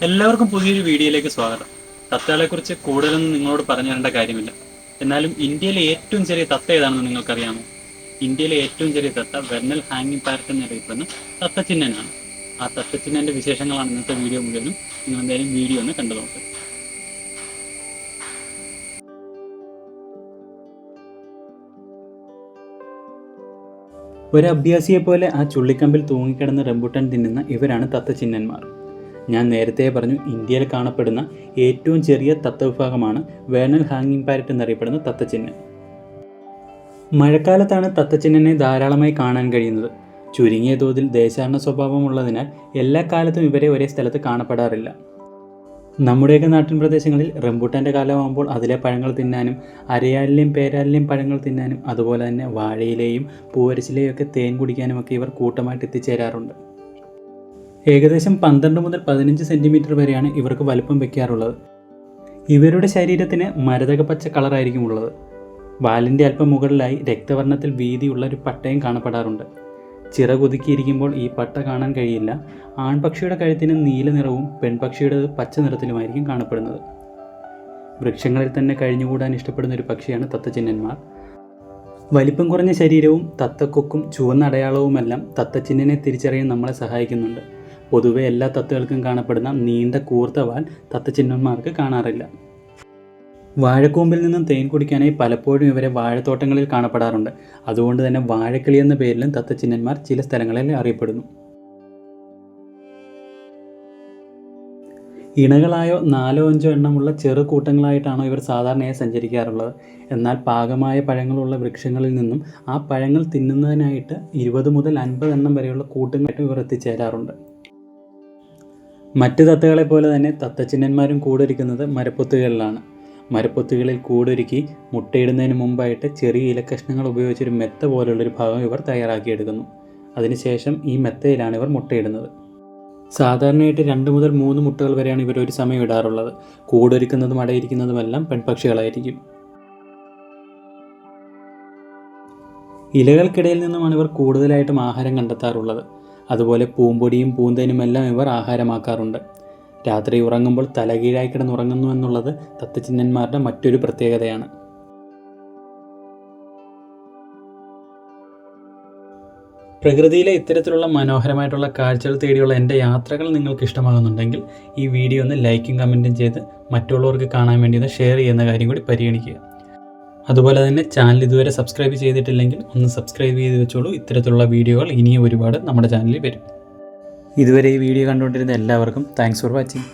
എല്ലാവർക്കും പുതിയൊരു വീഡിയോയിലേക്ക് സ്വാഗതം. തത്തകളെക്കുറിച്ച് കൂടുതലൊന്നും നിങ്ങളോട് പറഞ്ഞു തരേണ്ട കാര്യമില്ല. എന്നാലും ഇന്ത്യയിലെ ഏറ്റവും ചെറിയ തത്ത ഏതാണെന്ന് നിങ്ങൾക്കറിയാമോ? ഇന്ത്യയിലെ ഏറ്റവും ചെറിയ തത്ത വെർണൽ ഹാങ്ങിങ് പാരറ്റ് എന്നറിയപ്പെടുന്ന തത്തച്ചിഹ്നനാണ്. ആ തത്തച്ചിഹ്നന്റെ വിശേഷങ്ങളാണ് ഇന്നത്തെ വീഡിയോ മുഴുവനും. നിങ്ങൾ എന്തായാലും വീഡിയോ ഒന്ന് കണ്ടു നോക്കുക. ഒരു അഭ്യാസിയെപ്പോലെ ആ ചുള്ളിക്കമ്പിൽ തൂങ്ങിക്കിടന്ന് റംബുട്ടാൻ തിന്നുന്ന ഇവരാണ് തത്തച്ചിഹ്നന്മാർ. ഞാൻ നേരത്തെ പറഞ്ഞു, ഇന്ത്യയിൽ കാണപ്പെടുന്ന ഏറ്റവും ചെറിയ തത്ത വിഭാഗമാണ് വെർണൽ ഹാങ്ങിങ് പാരറ്റ് എന്നറിയപ്പെടുന്ന തത്തച്ചിഹ്നൻ. മഴക്കാലത്താണ് തത്തച്ചിഹ്നനെ ധാരാളമായി കാണാൻ കഴിയുന്നത്. ചുരുങ്ങിയ തോതിൽ ദേശാടന സ്വഭാവമുള്ളതിനാൽ എല്ലാ കാലത്തും ഇവരെ ഒരേ സ്ഥലത്ത് കാണപ്പെടാറില്ല. നമ്മുടെയൊക്കെ നാട്ടിൻ പ്രദേശങ്ങളിൽ റംബുട്ടാൻ്റെ കാലമാകുമ്പോൾ അതിലെ പഴങ്ങൾ തിന്നാനും അരയാലിലെയും പേരാലിലെയും പഴങ്ങൾ തിന്നാനും അതുപോലെ തന്നെ വാഴയിലെയും പൂവരച്ചിലെയും ഒക്കെ തേൻ കുടിക്കാനുമൊക്കെ ഇവർ കൂട്ടമായിട്ട് എത്തിച്ചേരാറുണ്ട്. ഏകദേശം 12 മുതൽ 15 സെൻറ്റിമീറ്റർ വരെയാണ് ഇവർക്ക് വലുപ്പം വയ്ക്കാറുള്ളത്. ഇവരുടെ ശരീരത്തിന് മരതക പച്ച കളറായിരിക്കും ഉള്ളത്. വാലിൻ്റെ അല്പം മുകളിലായി രക്തവർണ്ണത്തിൽ വീതിയുള്ള ഒരു പട്ടയും കാണപ്പെടാറുണ്ട്. ചിറകുതുക്കിയിരിക്കുമ്പോൾ ഈ പട്ട കാണാൻ കഴിയില്ല. ആൺപക്ഷിയുടെ കഴുത്തിന് നീല നിറവും പെൺപക്ഷിയുടേത് പച്ച നിറത്തിലുമായിരിക്കും കാണപ്പെടുന്നത്. വൃക്ഷങ്ങളിൽ തന്നെ കഴിഞ്ഞുകൂടാൻ ഇഷ്ടപ്പെടുന്ന ഒരു പക്ഷിയാണ് തത്തച്ചിഹ്നന്മാർ. വലിപ്പം കുറഞ്ഞ ശരീരവും തത്തക്കൊക്കും ചുവന്ന അടയാളവുമെല്ലാം തത്തച്ചിഹ്നനെ തിരിച്ചറിയാൻ നമ്മളെ സഹായിക്കുന്നുണ്ട്. പൊതുവെ എല്ലാ തത്തകൾക്കും കാണപ്പെടുന്ന നീണ്ട കൂർത്ത വാൽ തത്തച്ചിഹ്നന്മാർക്ക് കാണാറില്ല. വാഴക്കൂമ്പിൽ നിന്നും തേൻ കുടിക്കാനായി പലപ്പോഴും ഇവരെ വാഴത്തോട്ടങ്ങളിൽ കാണപ്പെടാറുണ്ട്. അതുകൊണ്ട് തന്നെ വാഴക്കിളി എന്ന പേരിലും തത്തച്ചിഹ്നന്മാർ ചില സ്ഥലങ്ങളിൽ അറിയപ്പെടുന്നു. ഇണകളായോ 4-5 എണ്ണമുള്ള ചെറു കൂട്ടങ്ങളായിട്ടാണോ ഇവർ സാധാരണയായി സഞ്ചരിക്കാറുള്ളത്. എന്നാൽ പാകമായ പഴങ്ങളുള്ള വൃക്ഷങ്ങളിൽ നിന്നും ആ പഴങ്ങൾ തിന്നുന്നതിനായിട്ട് 20 മുതൽ 50 എണ്ണം വരെയുള്ള കൂട്ടങ്ങളായിട്ട് ഇവർ എത്തിച്ചേരാറുണ്ട്. മറ്റ് തത്തകളെ പോലെ തന്നെ തത്തച്ചിഹ്നന്മാരും കൂടൊരുക്കുന്നത് മരപ്പൊത്തുകളിലാണ്. മരപ്പൊത്തുകളിൽ കൂടൊരുക്കി മുട്ടയിടുന്നതിന് മുമ്പായിട്ട് ചെറിയ ഇലക്കഷ്ണങ്ങൾ ഉപയോഗിച്ചൊരു മെത്ത പോലുള്ളൊരു ഭാഗം ഇവർ തയ്യാറാക്കിയെടുക്കുന്നു. അതിനുശേഷം ഈ മെത്തയിലാണ് ഇവർ മുട്ടയിടുന്നത്. സാധാരണയായിട്ട് 2 മുതൽ 3 മുട്ടകൾ വരെയാണ് ഇവർ ഒരു സമയം ഇടാറുള്ളത്. കൂടൊരുക്കുന്നതും അടയിരിക്കുന്നതുമെല്ലാം പെൺപക്ഷികളായിരിക്കും. ഇലകൾക്കിടയിൽ നിന്നുമാണ് ഇവർ കൂടുതലായിട്ടും ആഹാരം കണ്ടെത്താറുള്ളത്. അതുപോലെ പൂമ്പൊടിയും പൂന്തേനുമെല്ലാം ഇവർ ആഹാരമാക്കാറുണ്ട്. രാത്രി ഉറങ്ങുമ്പോൾ തലകീഴായി കിടന്നുറങ്ങുന്നു എന്നുള്ളത് തത്തച്ചിഹ്നന്മാരുടെ മറ്റൊരു പ്രത്യേകതയാണ്. പ്രകൃതിയിലെ ഇത്തരത്തിലുള്ള മനോഹരമായിട്ടുള്ള കാഴ്ചകൾ തേടിയുള്ള എൻ്റെ യാത്രകൾ നിങ്ങൾക്ക് ഇഷ്ടമാകുന്നുണ്ടെങ്കിൽ ഈ വീഡിയോ ഒന്ന് ലൈക്കും കമൻറ്റും ചെയ്ത് മറ്റുള്ളവർക്ക് കാണാൻ വേണ്ടി ഒന്ന് ഷെയർ ചെയ്യുന്ന കാര്യം കൂടി പരിഗണിക്കുക. അതുപോലെ തന്നെ ചാനൽ ഇതുവരെ സബ്സ്ക്രൈബ് ചെയ്തിട്ടില്ലെങ്കിൽ ഒന്ന് സബ്സ്ക്രൈബ് ചെയ്ത് വെച്ചോളൂ. ഇത്തരത്തിലുള്ള വീഡിയോകൾ ഇനിയും ഒരുപാട് നമ്മുടെ ചാനലിൽ വരും. ഇതുവരെ ഈ വീഡിയോ കണ്ടുകൊണ്ടിരുന്ന എല്ലാവർക്കും താങ്ക്സ് ഫോർ വാച്ചിങ്.